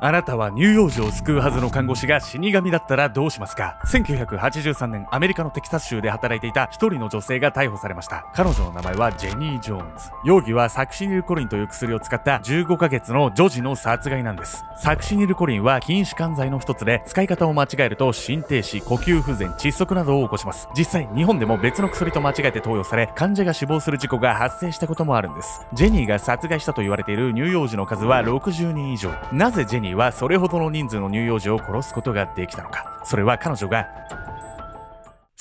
あなたは乳幼児を救うはずの看護師が死神だったらどうしますか。1983年、アメリカのテキサス州で働いていた一人の女性が逮捕されました。彼女の名前はジェニー・ジョーンズ。容疑はサクシニルコリンという薬を使った15ヶ月の女児の殺害なんです。サクシニルコリンは禁止管剤の一つで、使い方を間違えると心停止、呼吸不全、窒息などを起こします。実際、日本でも別の薬と間違えて投与され、患者が死亡する事故が発生したこともあるんです。ジェニーが殺害したと言われている乳幼児の数は60人以上。なぜジェニーはそれほどの人数の乳幼児を殺すことができたのか。それは彼女が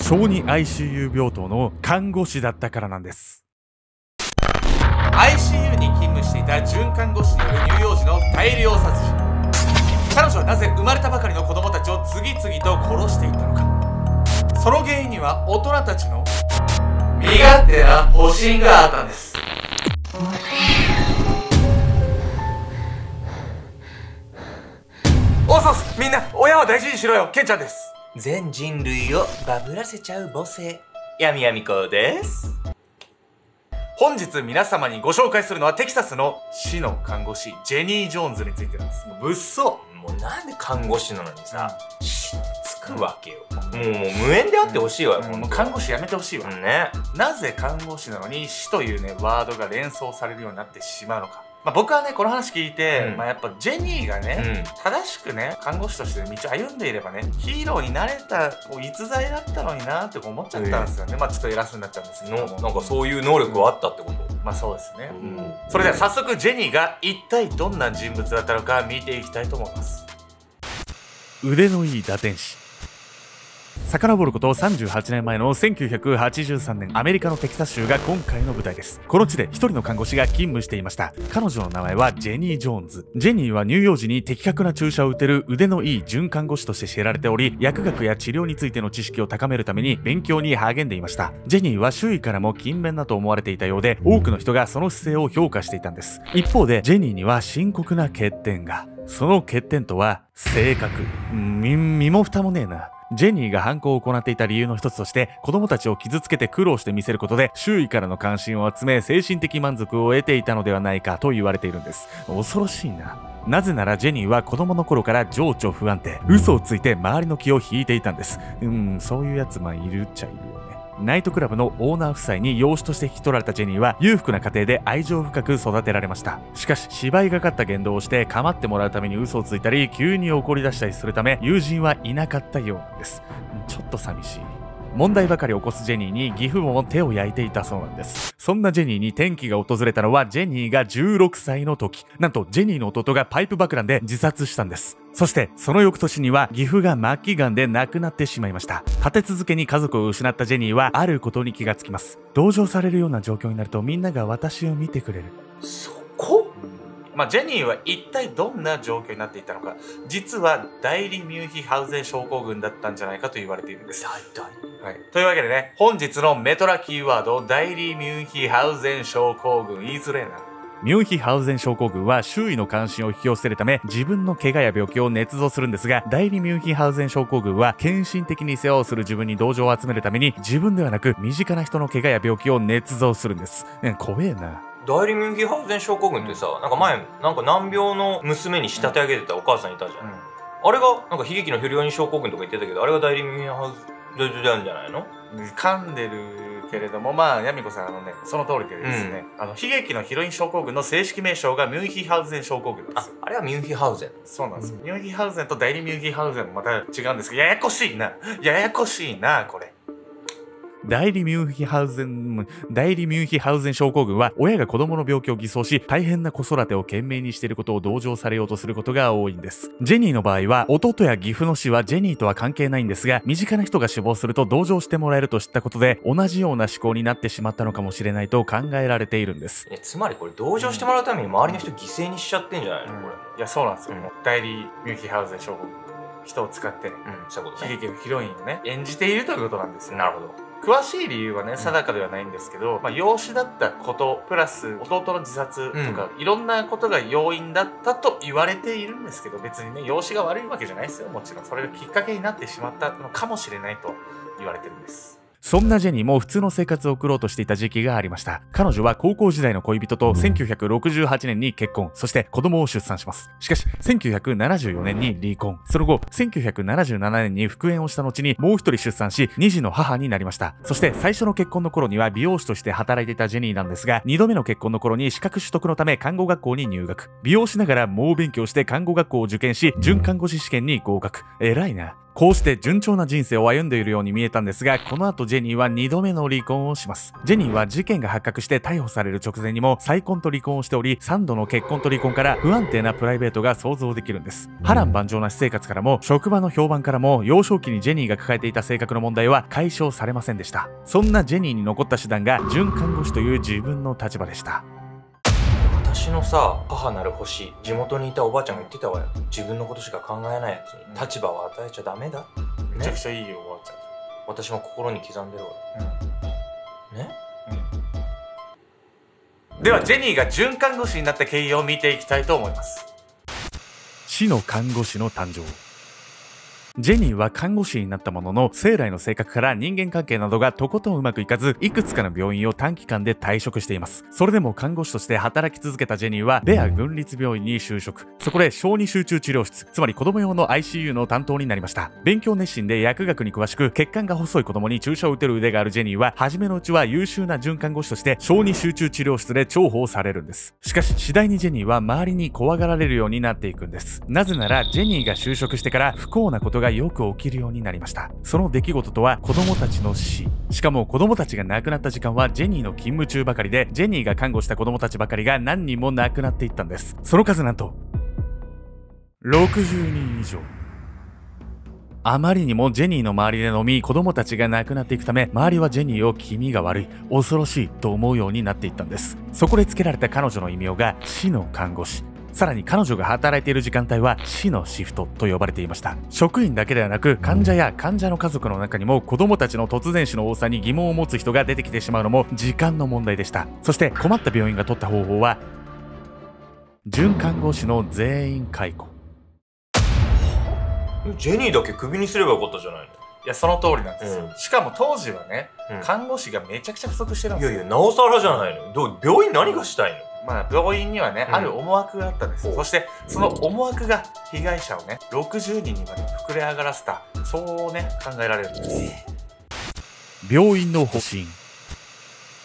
小児 ICU 病棟の看護師だったからなんです。 ICU に勤務していた准看護師による乳幼児の大量殺人。彼女はなぜ生まれたばかりの子供たちを次々と殺していったのか。その原因には大人たちの身勝手な保身があったんです。おそうす、みんな親は大事にしろよ。ケンちゃんです。全人類をバブらせちゃう母性、やみやみこです。本日皆様にご紹介するのはテキサスの市の看護師ジェニー・ジョーンズについてなんです。もう物騒。もうなんで看護師なのにさ、死つくわけよ。もう無縁であってほしいわよ。もう看護師やめてほしいわ。ね。なぜ看護師なのに死というねワードが連想されるようになってしまうのか。僕はねこの話聞いて、やっぱジェニーがね、正しくね看護師として道を歩んでいればねヒーローになれた逸材だったのになって思っちゃったんですよね。ちょっと偉そうになっちゃうんですけども、なんかそういう能力があったってこと？そうですね。それでは早速ジェニーが一体どんな人物だったのか見ていきたいと思います。腕のいい打天使。遡ること38年前の1983年、アメリカのテキサス州が今回の舞台です。この地で一人の看護師が勤務していました。彼女の名前はジェニー・ジョーンズ。ジェニーは乳幼児に的確な注射を打てる腕のいい准看護師として知られており、薬学や治療についての知識を高めるために勉強に励んでいました。ジェニーは周囲からも勤勉だと思われていたようで、多くの人がその姿勢を評価していたんです。一方でジェニーには深刻な欠点が。その欠点とは性格。身も蓋もねえな。ジェニーが犯行を行っていた理由の一つとして、子供たちを傷つけて苦労して見せることで周囲からの関心を集め、精神的満足を得ていたのではないかと言われているんです。恐ろしいな。なぜならジェニーは子供の頃から情緒不安定、嘘をついて周りの気を引いていたんです。そういうやついるっちゃいるよね。ナイトクラブのオーナー夫妻に養子として引き取られたジェニーは裕福な家庭で愛情深く育てられました。しかし芝居がかった言動をして構ってもらうために嘘をついたり急に怒り出したりするため友人はいなかったようなんです。ちょっと寂しい。問題ばかり起こすジェニーに義父母も手を焼いていたそうなんです。そんなジェニーに転機が訪れたのはジェニーが16歳の時。なんとジェニーの弟がパイプ爆弾で自殺したんです。そしてその翌年には義父が末期がんで亡くなってしまいました。立て続けに家族を失ったジェニーはあることに気がつきます。同情されるような状況になるとみんなが私を見てくれる。そこ？ジェニーは一体どんな状況になっていたのか。実は代理ミュンヒハウゼン症候群だったんじゃないかと言われているんです。というわけでね、本日のメトラキーワード、代理ミュンヒハウゼン症候群、言いづれえな。ミュンヒハウゼン症候群は周囲の関心を引き寄せるため自分の怪我や病気を捏造するんですが、代理ミュンヒハウゼン症候群は献身的に世話をする自分に同情を集めるために自分ではなく身近な人の怪我や病気を捏造するんです。怖えな。代理ミュンヒハウゼン症候群ってさ、前難病の娘に仕立て上げてたお母さんいたじゃん。あれが悲劇の不良に症候群とか言ってたけど、あれが代理ミュンヒハウゼンなんじゃないの？噛んでるけれども、ヤミコさんその通りでですね、悲劇のヒロイン症候群の正式名称がミュンヒハウゼン症候群です。あれはミュンヒハウゼン。そうなんですよ。ミュンヒハウゼンと代理ミュンヒハウゼンもまた違うんですけど、ややこしいな、これ。代理ミュンヒハウゼン症候群は親が子供の病気を偽装し大変な子育てを懸命にしていることを同情されようとすることが多いんです。ジェニーの場合は弟や義父の死はジェニーとは関係ないんですが、身近な人が死亡すると同情してもらえると知ったことで同じような思考になってしまったのかもしれないと考えられているんです。つまりこれ同情してもらうために周りの人犠牲にしちゃってんじゃないのこれ。いやそうなんですよ。代理ミュンヒハウゼン症候群、人を使って悲劇のヒロインをね演じているということなんですよ。なるほど。詳しい理由はね定かではないんですけど、養子だったことプラス弟の自殺とか、いろんなことが要因だったと言われているんですけど、別にね養子が悪いわけじゃないですよ。もちろんそれがきっかけになってしまったのかもしれないと言われてるんです。そんなジェニーも普通の生活を送ろうとしていた時期がありました。彼女は高校時代の恋人と1968年に結婚、そして子供を出産します。しかし、1974年に離婚。その後、1977年に復縁をした後にもう一人出産し、2児の母になりました。そして最初の結婚の頃には美容師として働いていたジェニーなんですが、2度目の結婚の頃に資格取得のため看護学校に入学。美容しながら猛勉強して看護学校を受験し、準看護師試験に合格。偉いな。こうして順調な人生を歩んでいるように見えたんですが、この後ジェニーは2度目の離婚をします。ジェニーは事件が発覚して逮捕される直前にも再婚と離婚をしており、3度の結婚と離婚から不安定なプライベートが想像できるんです。波乱万丈な私生活からも、職場の評判からも、幼少期にジェニーが抱えていた性格の問題は解消されませんでした。そんなジェニーに残った手段が準看護師という自分の立場でした。私のさ、母なる星、地元にいたおばあちゃんが言ってたわよ。自分のことしか考えないやつに立場を与えちゃダメだ。めちゃくちゃいいよ、おばあちゃん。私も心に刻んでるわ。ね、ではジェニーが准看護師になった経緯を見ていきたいと思います。死の看護師の誕生。ジェニーは看護師になったものの、生来の性格から人間関係などがとことんうまくいかず、いくつかの病院を短期間で退職しています。それでも看護師として働き続けたジェニーは、ベア郡立病院に就職。そこで小児集中治療室、つまり子供用の ICU の担当になりました。勉強熱心で薬学に詳しく、血管が細い子供に注射を打てる腕があるジェニーは、初めのうちは優秀な准看護師として小児集中治療室で重宝されるんです。しかし、次第にジェニーは周りに怖がられるようになっていくんです。なぜなら、ジェニーが就職してから不幸なことがよく起きるようになりました。その出来事とは子供たちの死。しかも子供たちが亡くなった時間はジェニーの勤務中ばかりで、ジェニーが看護した子供たちばかりが何人も亡くなっていったんです。その数なんと60人以上。あまりにもジェニーの周りで飲み、子供たちが亡くなっていくため、周りはジェニーを気味が悪い、恐ろしいと思うようになっていったんです。そこで付けられた彼女の異名が死の看護師。さらに彼女が働いている時間帯は死のシフトと呼ばれていました。職員だけではなく、患者や患者の家族の中にも子供たちの突然死の多さに疑問を持つ人が出てきてしまうのも時間の問題でした。そして困った病院が取った方法は、准看護師の全員解雇。ジェニーだけクビにすればよかったじゃないの。いや、その通りなんですよ。しかも当時はね、看護師がめちゃくちゃ不足してるんですよ。いやいや、なおさらじゃないの。病院何がしたいの。まあ、病院にはね、ある思惑があったんです。そしてその思惑が被害者をね、60人にまで膨れ上がらせた、そうね、考えられるんです。病院の方針。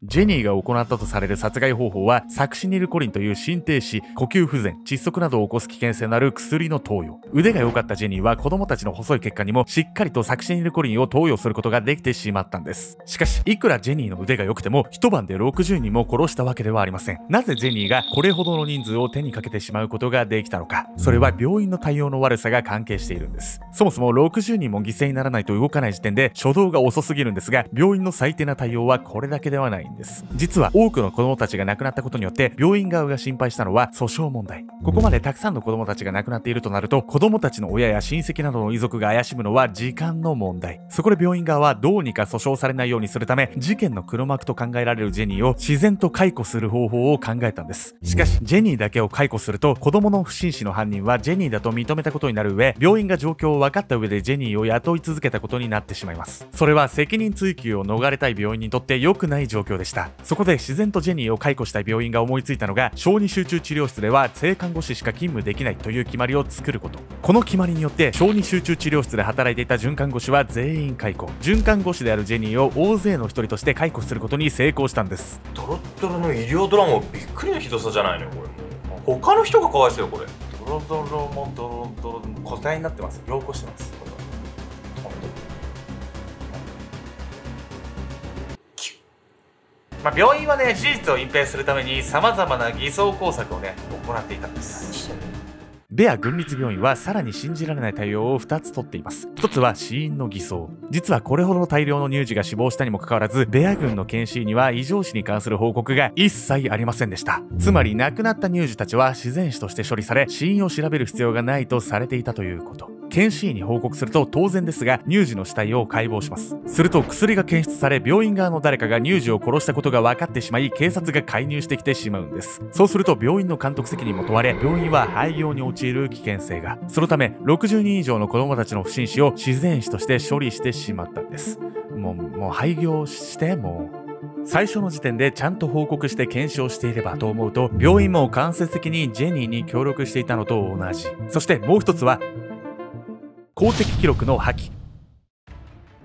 ジェニーが行ったとされる殺害方法は、サクシニルコリンという心停止、呼吸不全、窒息などを起こす危険性のある薬の投与。腕が良かったジェニーは子供たちの細い血管にもしっかりとサクシニルコリンを投与することができてしまったんです。しかし、いくらジェニーの腕が良くても、一晩で60人も殺したわけではありません。なぜジェニーがこれほどの人数を手にかけてしまうことができたのか。それは病院の対応の悪さが関係しているんです。そもそも60人も犠牲にならないと動かない時点で初動が遅すぎるんですが、病院の最低な対応はこれだけではないんです。実は多くの子供たちが亡くなったことによって病院側が心配したのは訴訟問題。ここまでたくさんの子供たちが亡くなっているとなると、子供たちの親や親戚などの遺族が怪しむのは時間の問題。そこで病院側はどうにか訴訟されないようにするため、事件の黒幕と考えられるジェニーを自然と解雇する方法を考えたんです。しかしジェニーだけを解雇すると、子供の不審死の犯人はジェニーだと認めたことになる上、病院が状況を分かった上でジェニーを雇い続けたことになってしまいます。それは責任追及を逃れたい病院にとって良くない状況でした。そこで自然とジェニーを解雇したい病院が思いついたのが、小児集中治療室では正看護師しか勤務できないという決まりを作ること。この決まりによって小児集中治療室で働いていた准看護師は全員解雇。准看護師であるジェニーを大勢の一人として解雇することに成功したんです。ドロッドロの医療ドラマびっくりのひどさじゃないのよこれ。他の人がかわいそうよこれ。ドロドロもドロドロの答えになってます。凝固してます。これはまあ、病院はね、事実を隠蔽するために様々な偽装工作をね、行っていたんです。ベア郡立病院はさらに信じられない対応を2つとっています。1つは死因の偽装。実はこれほどの大量の乳児が死亡したにもかかわらず、ベア郡の検視医には異常死に関する報告が一切ありませんでした。つまり亡くなった乳児たちは自然死として処理され、死因を調べる必要がないとされていたということ。検視医に報告すると当然ですが、乳児の死体を解剖します。すると薬が検出され、病院側の誰かが乳児を殺したことが分かってしまい、警察が介入してきてしまうんです。そうすると病院の監督責任も問われ、病院は廃業に陥る危険性が。そのため60人以上の子供たちの不審死を自然死として処理してしまったんです。もう廃業してもう。最初の時点でちゃんと報告して検証していればと思うと、病院も間接的にジェニーに協力していたのと同じ。そしてもう一つは公的記録の破棄。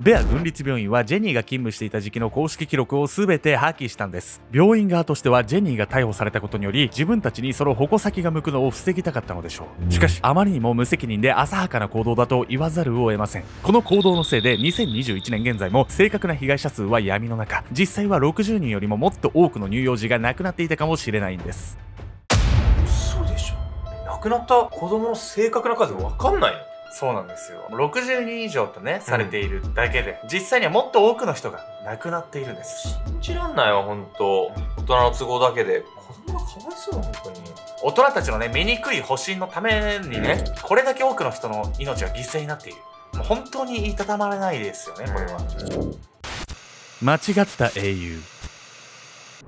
ベア郡立病院はジェニーが勤務していた時期の公式記録を全て破棄したんです。病院側としてはジェニーが逮捕されたことにより自分たちにその矛先が向くのを防ぎたかったのでしょう。しかしあまりにも無責任で浅はかな行動だと言わざるを得ません。この行動のせいで2021年現在も正確な被害者数は闇の中、実際は60人よりももっと多くの乳幼児が亡くなっていたかもしれないんです。嘘でしょ。亡くなった子供の正確な数分かんないの？そうなんですよ。60人以上とね、されているだけで、実際にはもっと多くの人が亡くなっているんです。信じらんないわ、ほんと。大人の都合だけで。子供がかわいそうだ、ほんとに。大人たちのね、醜い保身のためにね、これだけ多くの人の命が犠牲になっている。もう本当にいたたまれないですよね、これは。間違った英雄。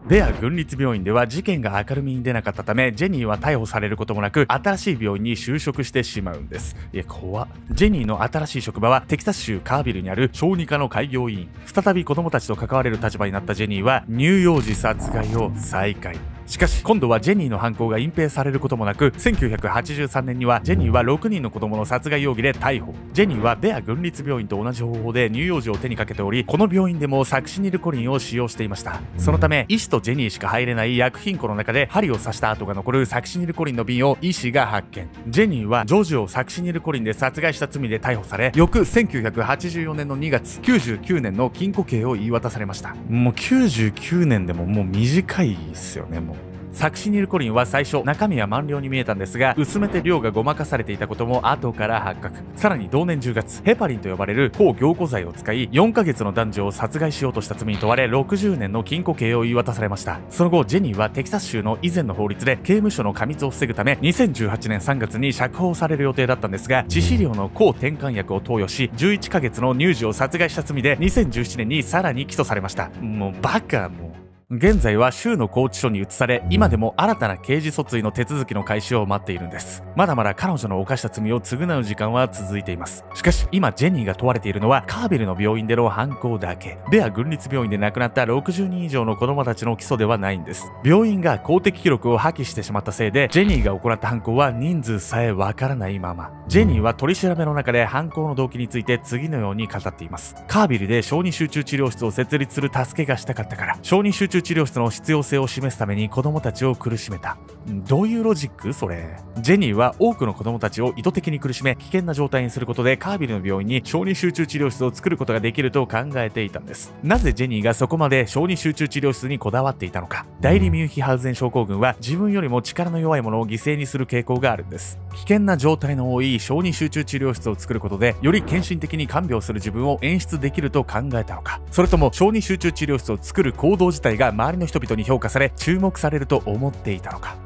ベア郡立病院では事件が明るみに出なかったため、ジェニーは逮捕されることもなく新しい病院に就職してしまうんです。いや怖っ。ジェニーの新しい職場はテキサス州カービルにある小児科の開業医院。再び子供たちと関われる立場になったジェニーは乳幼児殺害を再開。しかし今度はジェニーの犯行が隠蔽されることもなく、1983年にはジェニーは6人の子供の殺害容疑で逮捕。ジェニーはベア郡立病院と同じ方法で乳幼児を手にかけており、この病院でもサクシニルコリンを使用していました。そのため医師とジェニーしか入れない薬品庫の中で針を刺した跡が残るサクシニルコリンの瓶を医師が発見。ジェニーはジョージをサクシニルコリンで殺害した罪で逮捕され、翌1984年の2月99年の禁錮刑を言い渡されました。もう99年でももう短いですよね。もうサクシニルコリンは最初中身は満量に見えたんですが、薄めて量がごまかされていたことも後から発覚。さらに同年10月、ヘパリンと呼ばれる抗凝固剤を使い4ヶ月の男女を殺害しようとした罪に問われ、60年の禁錮刑を言い渡されました。その後ジェニーはテキサス州の以前の法律で刑務所の過密を防ぐため2018年3月に釈放される予定だったんですが、致死量の抗転換薬を投与し11ヶ月の乳児を殺害した罪で2017年にさらに起訴されました。もうバカ。もう現在は州の拘置所に移され、今でも新たな刑事訴追の手続きの開始を待っているんです。まだまだ彼女の犯した罪を償う時間は続いています。しかし今ジェニーが問われているのはカーベルの病院での犯行だけ。ベア郡立病院で亡くなった60人以上の子供たちの起訴ではないんです。病院が公的記録を破棄してしまったせいで、ジェニーが行った犯行は人数さえわからないまま。ジェニーは取り調べの中で犯行の動機について次のように語っています。カービルで小児集中治療室を設立する助けがしたかったから、小児集中治療室の必要性を示すために子供たちを苦しめた。どういうロジックそれ。ジェニーは多くの子供たちを意図的に苦しめ危険な状態にすることでカービルの病院に小児集中治療室を作ることができると考えていたんです。なぜジェニーがそこまで小児集中治療室にこだわっていたのか。代理ミュンヒハウゼン症候群は自分よりも力の弱いものを犠牲にする傾向があるんです。危険な状態の多い小児集中治療室を作ることでより献身的に看病する自分を演出できると考えたのか。それとも小児集中治療室を作る行動自体が周りの人々に評価され注目されると思っていたのか。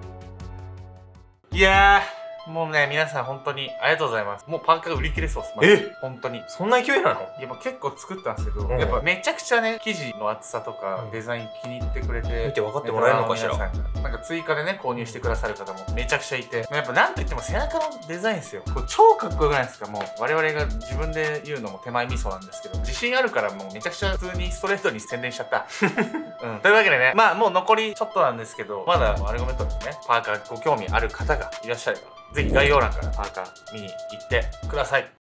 いやー、もうね、皆さん本当にありがとうございます。もうパーカー売り切れそうです。本当に。そんな勢いなの？いや、結構作ったんですけど、やっぱめちゃくちゃね、生地の厚さとかデザイン気に入ってくれて、見て分かってもらえるのかしら。なんか追加でね、購入してくださる方もめちゃくちゃいて、やっぱなんといっても背中のデザインですよ。これ超かっこよくないですか？もう我々が自分で言うのも手前味噌なんですけど、自信あるからもうめちゃくちゃ普通にストレートに宣伝しちゃった。というわけでね、まあもう残りちょっとなんですけど、まだアルゴメットにね、パーカーご興味ある方がいらっしゃれば、ぜひ概要欄からパーカー見に行ってください。